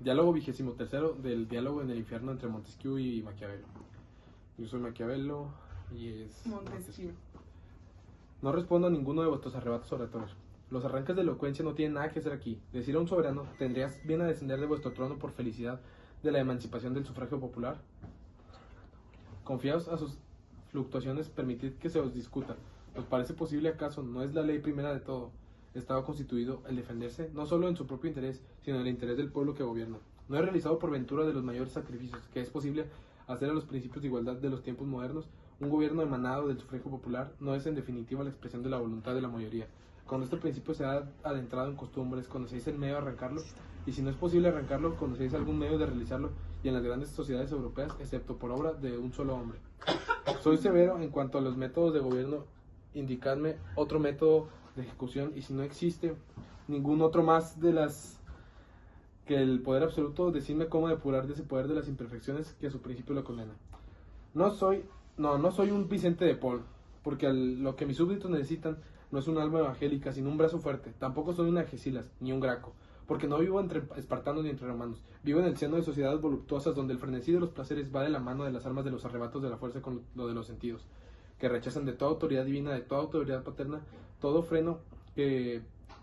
Diálogo 23 del diálogo en el infierno entre Montesquieu y Maquiavelo. Yo soy Maquiavelo y es Montesquieu. No respondo a ninguno de vuestros arrebatos oratorios. Los arranques de elocuencia no tienen nada que hacer aquí. Decir a un soberano, ¿tendrías bien a descender de vuestro trono por felicidad de la emancipación del sufragio popular? Confiaos a sus fluctuaciones, permitid que se os discuta. ¿Os parece posible acaso? ¿No es la ley primera de todo Estado constituido el defenderse, no solo en su propio interés, sino en el interés del pueblo que gobierna? ¿No he realizado por ventura de los mayores sacrificios que es posible hacer a los principios de igualdad de los tiempos modernos? Un gobierno emanado del sufragio popular no es en definitiva la expresión de la voluntad de la mayoría. Cuando este principio se ha adentrado en costumbres, conocéis el medio de arrancarlo, y si no es posible arrancarlo, conocéis algún medio de realizarlo, y en las grandes sociedades europeas, excepto por obra de un solo hombre. Soy severo en cuanto a los métodos de gobierno, indicadme otro método de ejecución, y si no existe ningún otro más de las que el poder absoluto, decidme cómo depurar de ese poder de las imperfecciones que a su principio lo condena. No soy un Vicente de Paul, porque lo que mis súbditos necesitan no es un alma evangélica, sino un brazo fuerte. Tampoco soy un Algeciras, ni un Graco, porque no vivo entre espartanos ni entre romanos. Vivo en el seno de sociedades voluptuosas donde el frenesí de los placeres va de la mano de las armas de los arrebatos de la fuerza con lo de los sentidos, que rechazan de toda autoridad divina, de toda autoridad paterna, todo freno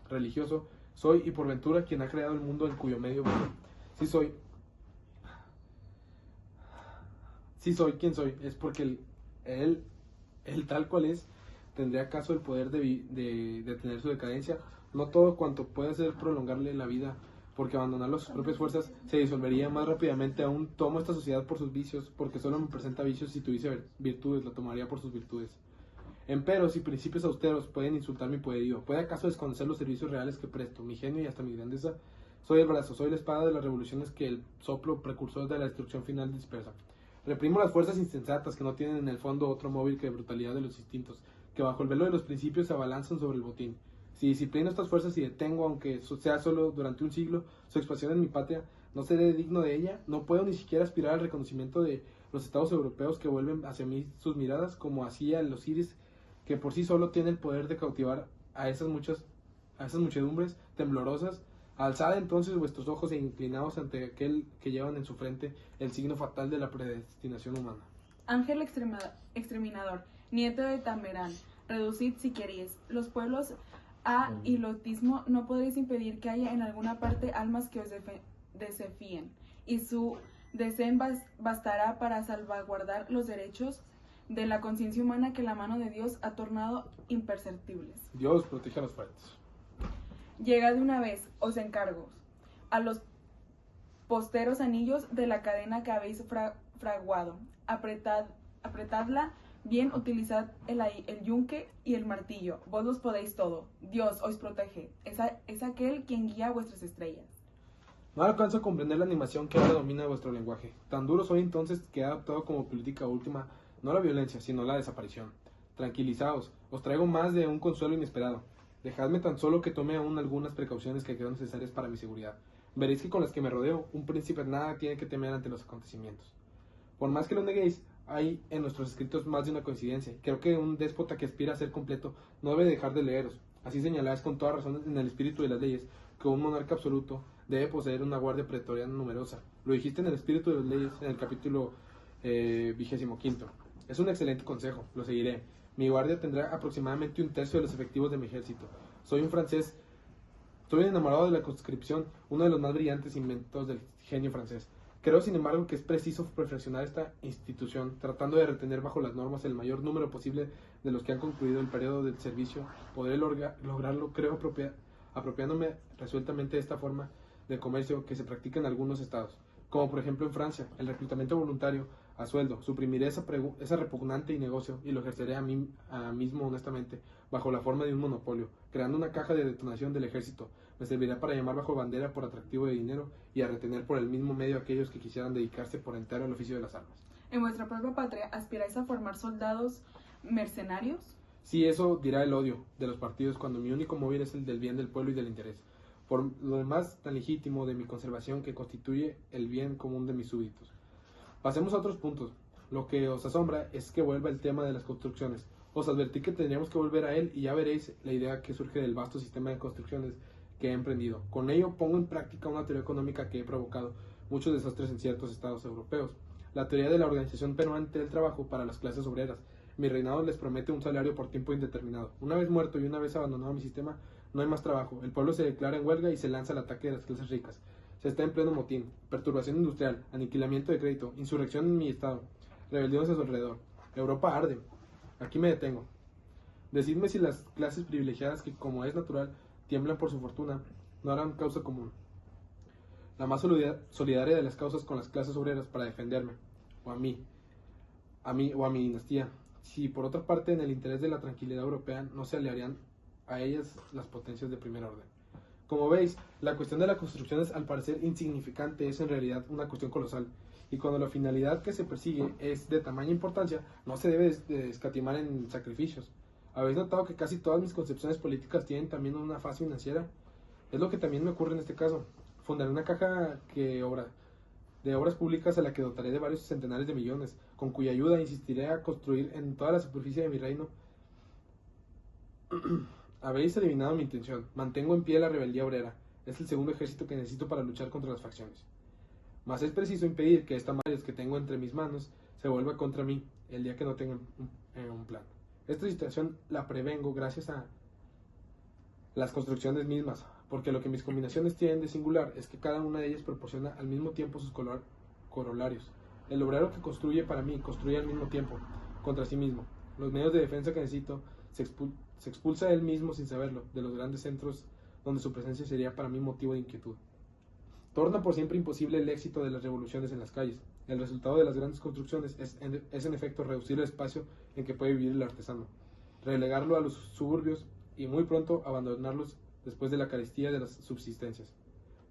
religioso. Soy, y por ventura, quien ha creado el mundo en cuyo medio vivo. Si soy quien soy, es porque él tal cual es, tendría acaso el poder de detener su decadencia. No todo cuanto puede hacer prolongarle la vida, porque abandonarlo a sus propias fuerzas se disolvería más rápidamente aún. Tomo esta sociedad por sus vicios, porque solo me presenta vicios. Si tuviese virtudes, la tomaría por sus virtudes. Empero, si principios austeros pueden insultar mi poderío, ¿puede acaso desconocer los servicios reales que presto, mi genio y hasta mi grandeza? Soy el brazo, soy la espada de las revoluciones que el soplo precursor de la destrucción final dispersa. Reprimo las fuerzas insensatas que no tienen en el fondo otro móvil que brutalidad de los instintos, que bajo el velo de los principios se abalanzan sobre el botín. Si disciplino estas fuerzas y detengo, aunque sea solo durante un siglo, su expansión en mi patria, ¿no seré digno de ella? ¿No puedo ni siquiera aspirar al reconocimiento de los estados europeos que vuelven hacia mí sus miradas, como hacía el Osiris, que por sí solo tiene el poder de cautivar a esas muchedumbres temblorosas? Alzad entonces vuestros ojos e inclinaos ante aquel que llevan en su frente el signo fatal de la predestinación humana. Ángel exterminador, nieto de Tamerán, reducid si queréis los pueblos a hilotismo, no podréis impedir que haya en alguna parte almas que os desafíen, y su deseo bastará para salvaguardar los derechos de la conciencia humana que la mano de Dios ha tornado imperceptibles. Dios protege a los fuertes. Llegad de una vez, os encargo, a los posteros anillos de la cadena que habéis fraguado. Apretadla bien, utilizad el yunque y el martillo. Vos los podéis todo. Dios os protege. Es aquel quien guía vuestras estrellas. No alcanzo a comprender la animación que ahora domina vuestro lenguaje. Tan duro soy entonces que he adoptado como política última no la violencia, sino la desaparición. Tranquilizaos, os traigo más de un consuelo inesperado. Dejadme tan solo que tome aún algunas precauciones que creo necesarias para mi seguridad. Veréis que con las que me rodeo, un príncipe nada tiene que temer ante los acontecimientos. Por más que lo neguéis, hay en nuestros escritos más de una coincidencia. Creo que un déspota que aspira a ser completo no debe dejar de leeros. Así señaláis con toda razón en el espíritu de las leyes que un monarca absoluto debe poseer una guardia pretoriana numerosa. Lo dijiste en el espíritu de las leyes en el capítulo 25. Es un excelente consejo, lo seguiré. Mi guardia tendrá aproximadamente 1/3 de los efectivos de mi ejército. Soy un francés. Estoy enamorado de la conscripción, uno de los más brillantes inventos del genio francés. Creo, sin embargo, que es preciso perfeccionar esta institución, tratando de retener bajo las normas el mayor número posible de los que han concluido el periodo del servicio. Podré lograrlo, creo, apropiándome resueltamente de esta forma de comercio que se practica en algunos estados, como por ejemplo en Francia, el reclutamiento voluntario a sueldo. Suprimiré esa repugnante negocio y lo ejerceré a mí mismo honestamente, bajo la forma de un monopolio, creando una caja de detonación del ejército. Me servirá para llamar bajo bandera por atractivo de dinero y a retener por el mismo medio a aquellos que quisieran dedicarse por entero al oficio de las armas. ¿En vuestra propia patria aspiráis a formar soldados mercenarios? Sí, eso dirá el odio de los partidos cuando mi único móvil es el del bien del pueblo y del interés. Por lo demás, tan legítimo de mi conservación que constituye el bien común de mis súbditos. Pasemos a otros puntos. Lo que os asombra es que vuelva el tema de las construcciones. Os advertí que tendríamos que volver a él y ya veréis la idea que surge del vasto sistema de construcciones que he emprendido. Con ello pongo en práctica una teoría económica que he provocado muchos desastres en ciertos estados europeos. La teoría de la organización permanente del trabajo para las clases obreras. Mi reinado les promete un salario por tiempo indeterminado. Una vez muerto y una vez abandonado mi sistema, no hay más trabajo. El pueblo se declara en huelga y se lanza al ataque de las clases ricas. Se está en pleno motín, perturbación industrial, aniquilamiento de crédito, insurrección en mi estado, rebeliones a su alrededor. Europa arde. Aquí me detengo. Decidme si las clases privilegiadas que, como es natural, tiemblan por su fortuna, no harán causa común. La más solidaria de las causas con las clases obreras para defenderme, o a mí o a mi dinastía. Si por otra parte en el interés de la tranquilidad europea no se aliarían a ellas las potencias de primer orden. Como veis, la cuestión de la construcción es al parecer insignificante, es en realidad una cuestión colosal. Y cuando la finalidad que se persigue es de tamaña importancia, no se debe escatimar en sacrificios. ¿Habéis notado que casi todas mis concepciones políticas tienen también una fase financiera? Es lo que también me ocurre en este caso. Fundaré una caja de obras públicas a la que dotaré de varios centenares de millones, con cuya ayuda insistiré a construir en toda la superficie de mi reino. Habéis adivinado mi intención. Mantengo en pie la rebeldía obrera. Es el segundo ejército que necesito para luchar contra las facciones. Mas es preciso impedir que esta madre que tengo entre mis manos se vuelva contra mí el día que no tenga un plan. Esta situación la prevengo gracias a las construcciones mismas, porque lo que mis combinaciones tienen de singular es que cada una de ellas proporciona al mismo tiempo sus corolarios. El obrero que construye para mí construye al mismo tiempo contra sí mismo. Los medios de defensa que necesito se expulsa a él mismo sin saberlo de los grandes centros donde su presencia sería para mí motivo de inquietud. Torna por siempre imposible el éxito de las revoluciones en las calles. El resultado de las grandes construcciones es en efecto reducir el espacio en que puede vivir el artesano, relegarlo a los suburbios y muy pronto abandonarlos después de la carestía de las subsistencias.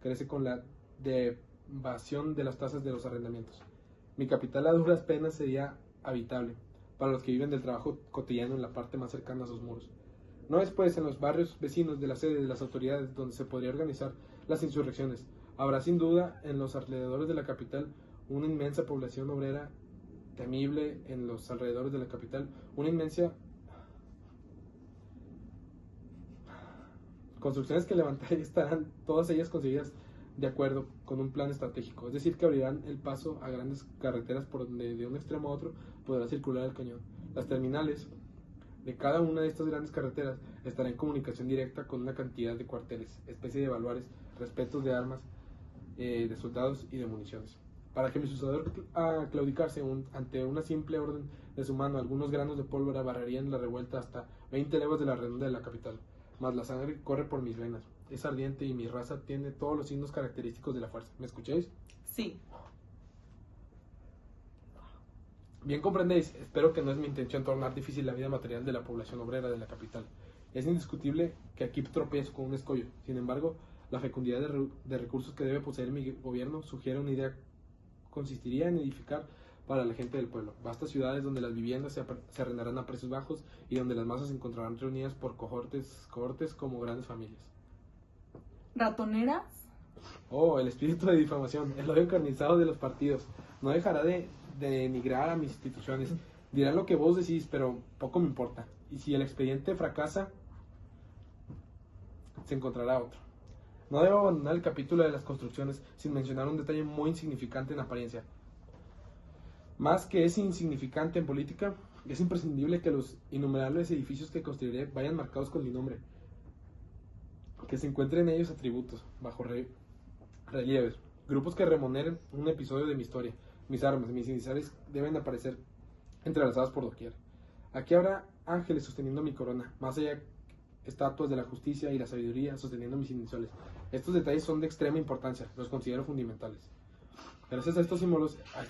Crece con la devación de las tasas de los arrendamientos. Mi capital a duras penas sería habitable para los que viven del trabajo cotidiano en la parte más cercana a sus muros. No es pues en los barrios vecinos de la sede de las autoridades donde se podría organizar las insurrecciones. Habrá sin duda en los alrededores de la capital una inmensa población obrera temible en los alrededores de la capital, una inmensa construcciones que levantaré estarán todas ellas conseguidas de acuerdo con un plan estratégico, es decir, que abrirán el paso a grandes carreteras por donde de un extremo a otro podrá circular el cañón. Las terminales de cada una de estas grandes carreteras estará en comunicación directa con una cantidad de cuarteles, especie de baluares, respetos de armas, de soldados y de municiones. Para que mi sucesor claudicarse ante una simple orden de su mano, algunos granos de pólvora barrerían la revuelta hasta 20 leguas de la redonda de la capital. Mas la sangre corre por mis venas, es ardiente y mi raza tiene todos los signos característicos de la fuerza. ¿Me escucháis? Sí. Bien comprendéis, espero que no es mi intención tornar difícil la vida material de la población obrera de la capital. Es indiscutible que aquí tropiezo con un escollo. Sin embargo, la fecundidad de recursos que debe poseer mi gobierno sugiere una idea. Consistiría en edificar para la gente del pueblo vastas ciudades donde las viviendas se arrendarán a precios bajos y donde las masas se encontrarán reunidas por cohortes como grandes familias. ¿Ratoneras? Oh, el espíritu de difamación, el odio encarnizado de los partidos. No dejará de denigrar a mis instituciones. Dirán lo que vos decís, pero poco me importa. Y si el expediente fracasa, se encontrará otro. No debo abandonar el capítulo de las construcciones sin mencionar un detalle muy insignificante en apariencia. Más que es insignificante en política, es imprescindible que los innumerables edificios que construiré vayan marcados con mi nombre. Que se encuentren en ellos atributos, bajo relieves, grupos que remuneren un episodio de mi historia. Mis armas, mis iniciales deben aparecer entrelazadas por doquier. Aquí habrá ángeles sosteniendo mi corona, más allá estatuas de la justicia y la sabiduría sosteniendo mis iniciales. Estos detalles son de extrema importancia, los considero fundamentales. Gracias a estos símbolos, a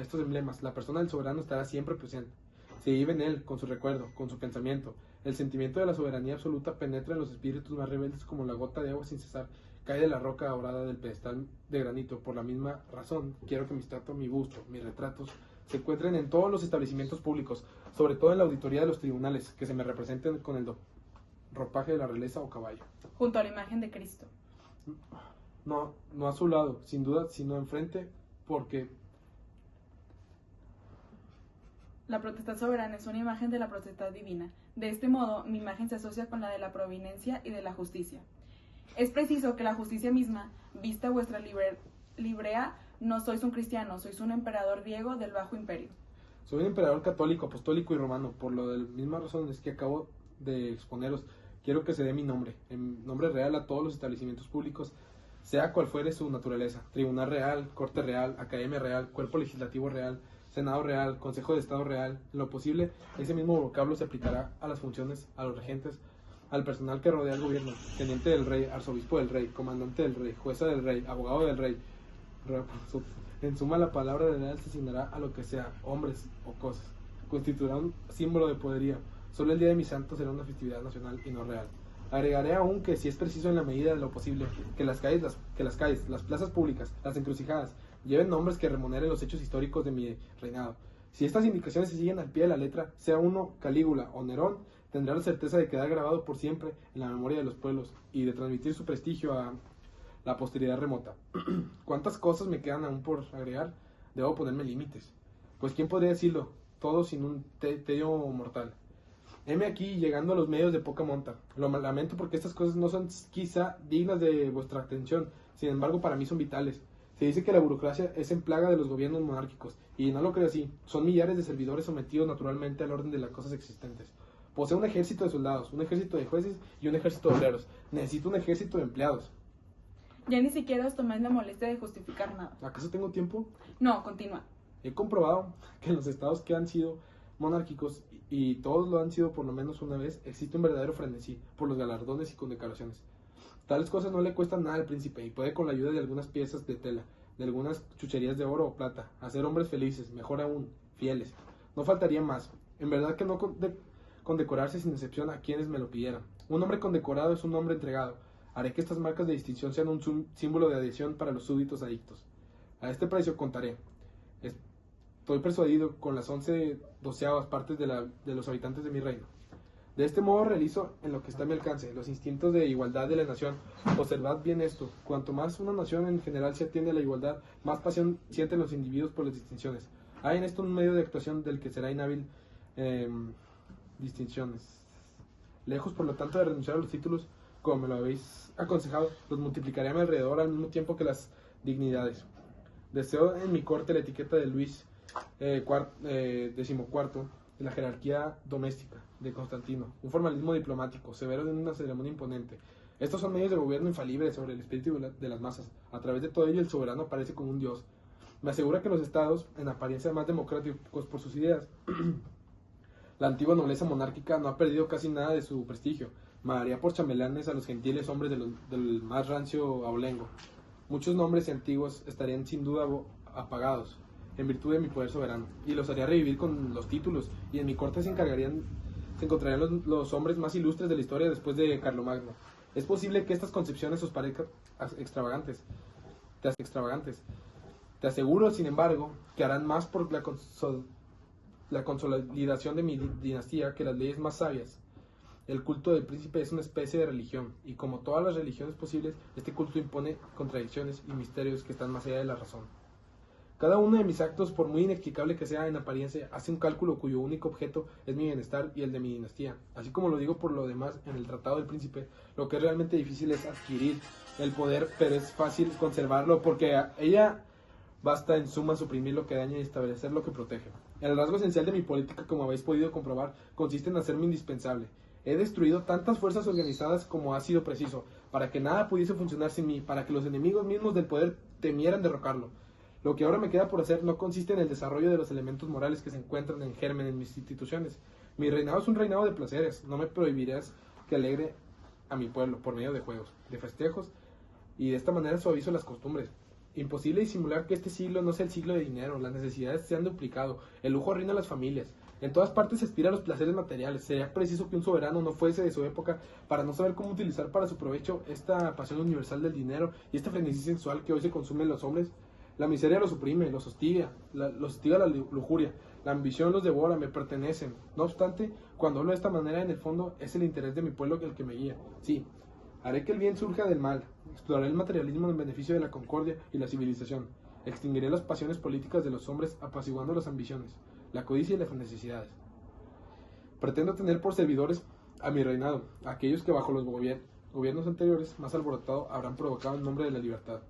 estos emblemas, la persona del soberano estará siempre presente. Se vive en él, con su recuerdo, con su pensamiento. El sentimiento de la soberanía absoluta penetra en los espíritus más rebeldes como la gota de agua sin cesar cae de la roca dorada del pedestal de granito. Por la misma razón, quiero que mi estatua, mi busto, mis retratos se encuentren en todos los establecimientos públicos, sobre todo en la auditoría de los tribunales, que se me representen con el ropaje de la realeza o caballo. Junto a la imagen de Cristo. No a su lado, sin duda, sino enfrente, porque la potestad soberana es una imagen de la potestad divina. De este modo, mi imagen se asocia con la de la providencia y de la justicia. Es preciso que la justicia misma, vista vuestra librea, no sois un cristiano, sois un emperador griego del Bajo Imperio. Soy un emperador católico, apostólico y romano, por lo de las mismas razones que acabo de exponeros. Quiero que se dé mi nombre, en nombre real a todos los establecimientos públicos, sea cual fuere su naturaleza: tribunal real, corte real, academia real, cuerpo legislativo real, senado real, consejo de estado real. En lo posible, ese mismo vocablo se aplicará a las funciones, a los regentes, al personal que rodea al gobierno: teniente del rey, arzobispo del rey, comandante del rey, jueza del rey, abogado del rey. En suma, la palabra real se asignará a lo que sea, hombres o cosas. Constituirá un símbolo de poderío. Solo el día de mi santo será una festividad nacional y no real. Agregaré aún que, si es preciso en la medida de lo posible, que las calles, las plazas públicas, las encrucijadas, lleven nombres que remuneren los hechos históricos de mi reinado. Si estas indicaciones se siguen al pie de la letra, sea uno Calígula o Nerón, tendrá la certeza de quedar grabado por siempre en la memoria de los pueblos y de transmitir su prestigio a la posteridad remota. ¿Cuántas cosas me quedan aún por agregar? Debo ponerme límites. Pues ¿quién podría decirlo? Todo sin un tedio mortal. Heme aquí llegando a los medios de poca monta. Lo lamento porque estas cosas no son quizá dignas de vuestra atención, sin embargo para mí son vitales. Se dice que la burocracia es en plaga de los gobiernos monárquicos, y no lo creo así. Son millares de servidores sometidos naturalmente al orden de las cosas existentes. Poseo un ejército de soldados, un ejército de jueces y un ejército de obreros. Necesito un ejército de empleados. Ya ni siquiera os tomáis la molestia de justificar nada. ¿Acaso tengo tiempo? No, continúa. He comprobado que en los estados que han sido monárquicos, y todos lo han sido por lo menos una vez, existe un verdadero frenesí por los galardones y condecoraciones. Tales cosas no le cuestan nada al príncipe, y puede, con la ayuda de algunas piezas de tela, de algunas chucherías de oro o plata, hacer hombres felices, mejor aún, fieles. No faltaría más. En verdad que no condecorarse sin excepción a quienes me lo pidieran. Un hombre condecorado es un hombre entregado. Haré que estas marcas de distinción sean un símbolo de adhesión para los súbditos adictos. A este precio contaré. Estoy persuadido con las 11/12 partes de los habitantes de mi reino. De este modo realizo en lo que está a mi alcance los instintos de igualdad de la nación. Observad bien esto: cuanto más una nación en general se atiende a la igualdad, más pasión sienten los individuos por las distinciones. Hay en esto un medio de actuación del que será inhábil distinciones. Lejos, por lo tanto, de renunciar a los títulos, como me lo habéis aconsejado, los multiplicaré a mi alrededor al mismo tiempo que las dignidades. Deseo en mi corte la etiqueta de Luis XIV, de la jerarquía doméstica de Constantino, un formalismo diplomático severo en una ceremonia imponente. Estos son medios de gobierno infalibles sobre el espíritu de las masas. A través de todo ello el soberano aparece como un dios. Me asegura que los estados, en apariencia más democráticos por sus ideas, la antigua nobleza monárquica no ha perdido casi nada de su prestigio. Mandaría por chambelanes a los gentiles hombres del más rancio abolengo. Muchos nombres antiguos estarían sin duda apagados en virtud de mi poder soberano, y los haría revivir con los títulos, y en mi corte se encontrarían los hombres más ilustres de la historia después de Carlomagno. Es posible que estas concepciones os parezcan extravagantes. Te aseguro, sin embargo, que harán más por la consolidación de mi dinastía que las leyes más sabias. El culto del príncipe es una especie de religión, y como todas las religiones posibles, este culto impone contradicciones y misterios que están más allá de la razón. Cada uno de mis actos, por muy inexplicable que sea en apariencia, hace un cálculo cuyo único objeto es mi bienestar y el de mi dinastía. Así como lo digo por lo demás en el Tratado del Príncipe, lo que es realmente difícil es adquirir el poder, pero es fácil conservarlo, porque a ella basta en suma suprimir lo que daña y establecer lo que protege. El rasgo esencial de mi política, como habéis podido comprobar, consiste en hacerme indispensable. He destruido tantas fuerzas organizadas como ha sido preciso, para que nada pudiese funcionar sin mí, para que los enemigos mismos del poder temieran derrocarlo. Lo que ahora me queda por hacer no consiste en el desarrollo de los elementos morales que se encuentran en germen en mis instituciones. Mi reinado es un reinado de placeres. No me prohibirás que alegre a mi pueblo por medio de juegos, de festejos, y de esta manera suavizo las costumbres. Imposible disimular que este siglo no sea el siglo de dinero. Las necesidades se han duplicado, el lujo reina a las familias. En todas partes se aspira a los placeres materiales. Sería preciso que un soberano no fuese de su época para no saber cómo utilizar para su provecho esta pasión universal del dinero y este frenesí sensual que hoy se consume en los hombres. La miseria los oprime, los hostiga la lujuria, la ambición los devora, me pertenecen. No obstante, cuando hablo de esta manera, en el fondo es el interés de mi pueblo el que me guía. Sí, haré que el bien surja del mal, exploraré el materialismo en beneficio de la concordia y la civilización, extinguiré las pasiones políticas de los hombres, apaciguando las ambiciones, la codicia y las necesidades. Pretendo tener por servidores a mi reinado, a aquellos que bajo gobiernos anteriores más alborotados habrán provocado en nombre de la libertad.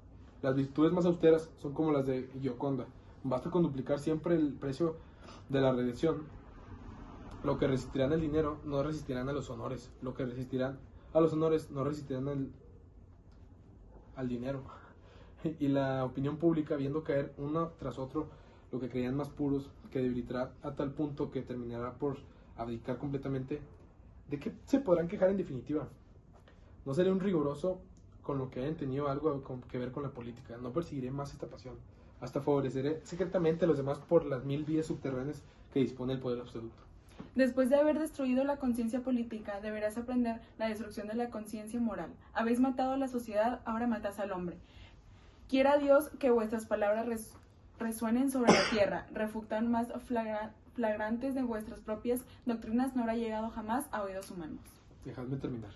Las virtudes más austeras son como las de Gioconda. Basta con duplicar siempre el precio de la redención. Lo que resistirán el dinero no resistirán a los honores. Lo que resistirán a los honores no resistirán al dinero. Y la opinión pública, viendo caer uno tras otro lo que creían más puros, que debilitará a tal punto que terminará por abdicar completamente, ¿de qué se podrán quejar en definitiva? No seré un riguroso con lo que hayan tenido algo que ver con la política. No perseguiré más esta pasión. Hasta favoreceré secretamente a los demás por las 1000 vías subterráneas que dispone el poder absoluto. Después de haber destruido la conciencia política, deberás aprender la destrucción de la conciencia moral. Habéis matado a la sociedad, ahora matas al hombre. Quiera Dios que vuestras palabras resuenen sobre la tierra, refutan más flagrantes de vuestras propias doctrinas no habrá llegado jamás a oídos humanos. Dejadme terminar.